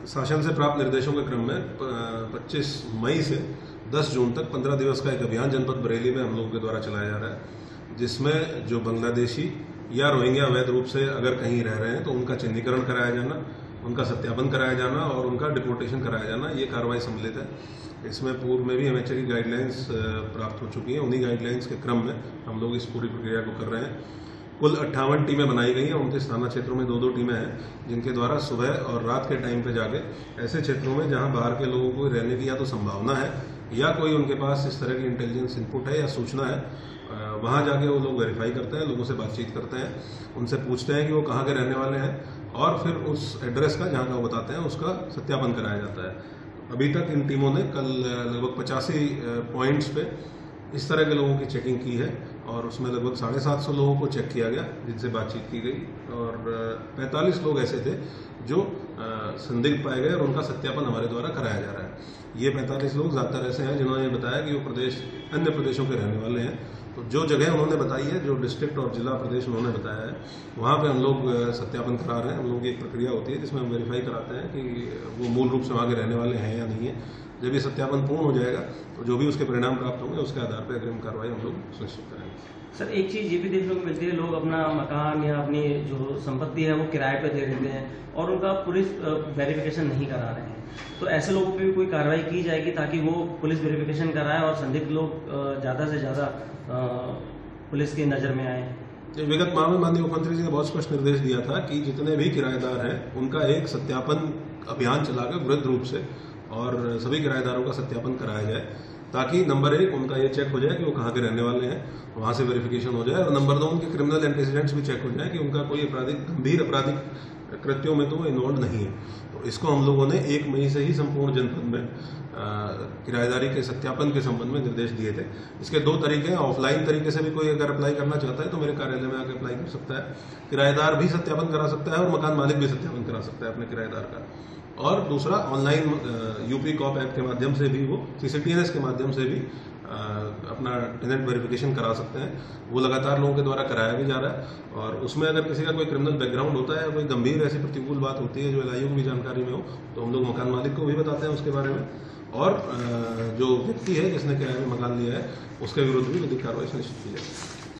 शासन से प्राप्त निर्देशों के क्रम में 25 मई से 10 जून तक 15 दिवस का एक अभियान जनपद बरेली में हम लोगों के द्वारा चलाया जा रहा है, जिसमें जो बांग्लादेशी या रोहिंग्या अवैध रूप से अगर कहीं रह रहे हैं तो उनका चिन्हीकरण कराया जाना, उनका सत्यापन कराया जाना और उनका डिपोर्टेशन कराया जाना, ये कार्रवाई सम्मिलित है। इसमें पूर्व में भी एमएचए की गाइडलाइंस प्राप्त हो चुकी हैं। उन्हीं गाइडलाइंस के क्रम में हम लोग इस पूरी प्रक्रिया को कर रहे हैं। कुल 58 टीमें बनाई गई हैं। 29 थाना क्षेत्रों में 2-2 टीमें हैं, जिनके द्वारा सुबह और रात के टाइम पे जाके ऐसे क्षेत्रों में जहां बाहर के लोगों को रहने की या तो संभावना है या कोई उनके पास इस तरह की इंटेलिजेंस इनपुट है या सूचना है, वहां जाके वो लोग वेरीफाई करते हैं, लोगों से बातचीत करते हैं, उनसे पूछते हैं कि वो कहाँ के रहने वाले हैं और फिर उस एड्रेस का जहाँ का वो बताते हैं उसका सत्यापन कराया जाता है। अभी तक इन टीमों ने कल लगभग 85 पॉइंट्स पे इस तरह के लोगों की चेकिंग की है और उसमें लगभग 750 लोगों को चेक किया गया, जिनसे बातचीत की गई और 45 लोग ऐसे थे जो संदिग्ध पाए गए और उनका सत्यापन हमारे द्वारा कराया जा रहा है। ये 45 लोग ज़्यादातर ऐसे हैं जिन्होंने बताया कि वो अन्य प्रदेशों के रहने वाले हैं। तो जो जगह उन्होंने बताई है, जो डिस्ट्रिक्ट और जिला प्रदेश उन्होंने बताया है, वहाँ पे हम लोग सत्यापन करा रहे हैं। हम लोग की एक प्रक्रिया होती है जिसमें हम वेरीफाई कराते हैं कि वो मूल रूप से वहाँ के रहने वाले हैं या नहीं है। जब ये सत्यापन पूर्ण हो जाएगा तो जो भी उसके परिणाम प्राप्त होंगे उसके आधार पर अग्रिम कार्रवाई हम लोग सुनिश्चित करेंगे। सर, एक चीज़ ये भी देखने को मिलती है, लोग अपना मकान या अपनी जो संपत्ति है वो किराए पर दे देते हैं और उनका पुलिस वेरिफिकेशन नहीं करा रहे हैं। तो ऐसे लोगों पे भी कोई कार्रवाई की जाएगी ताकि वो पुलिस वेरिफिकेशन कराएं और संदिग्ध लोग ज़्यादा से ज़्यादा पुलिस की नज़र में आए। विगत माह में माननीय मुख्यमंत्री जी ने बहुत स्पष्ट निर्देश दिया था कि जितने भी किराएदार हैं उनका एक सत्यापन अभियान चलाकर वृहद रूप से और सभी किराएदारों का सत्यापन कराया जाए, ताकि नंबर 1 उनका ये चेक हो जाए कि वो कहाँ के रहने वाले हैं, वहाँ से वेरिफिकेशन हो जाए, और नंबर 2 उनके क्रिमिनल एंटीसीडेंट्स भी चेक हो जाए कि उनका कोई गंभीर आपराधिक कृत्यों में तो वो इन्वॉल्व नहीं है। तो इसको हम लोगों ने 1 मई से ही संपूर्ण जनपद में किराएदारी के सत्यापन के संबंध में निर्देश दिए थे। इसके 2 तरीके हैं। ऑफलाइन तरीके से भी कोई अगर अप्लाई करना चाहता है तो मेरे कार्यालय में आकर अप्लाई कर सकता है, किराएदार भी सत्यापन करा सकता है और मकान मालिक भी सत्यापन करा सकता है अपने किराएदार का। और दूसरा, ऑनलाइन यूपी कॉप ऐप के माध्यम से भी वो CCTNS के माध्यम से भी अपना टेनेंट वेरिफिकेशन करा सकते हैं। वो लगातार लोगों के द्वारा कराया भी जा रहा है और उसमें अगर किसी का कोई क्रिमिनल बैकग्राउंड होता है या कोई गंभीर ऐसी प्रतिकूल बात होती है जो LIU की भी जानकारी में हो तो हम लोग मकान मालिक को भी बताते हैं उसके बारे में, और जो व्यक्ति है जिसने किराए में मकान लिया है उसके विरुद्ध भी विधिक कार्रवाई सुनिश्चित की जाए।